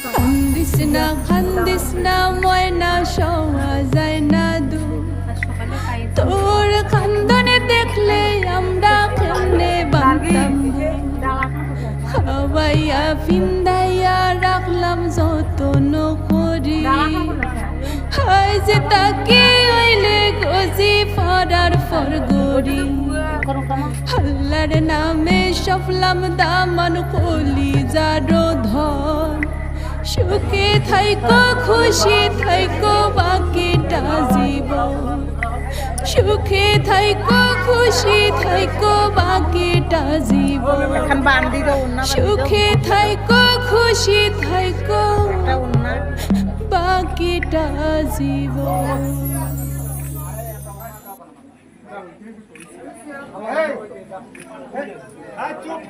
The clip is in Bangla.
কান্দিস না ময়না সওয়া যায় না দু তোর কান্দনে দেখলে আমরা কেমনে বাঁধতাম খাওয়াইয়া ফিন্দাইয়া রাখলাম যতন করি হাই যে তাকে হইলে গজি ফরার ফরগরি আল্লাহর নামে সফলাম দামান কলি যারো ধন সুখে থাইকো খুশি থাইকো বাকিটা জীবন সুখে থাইকো খুশি থাইকো বাকিটা জীবন সুখে থাইকো খুশি থাইকো বাকিটা জীবন চুপ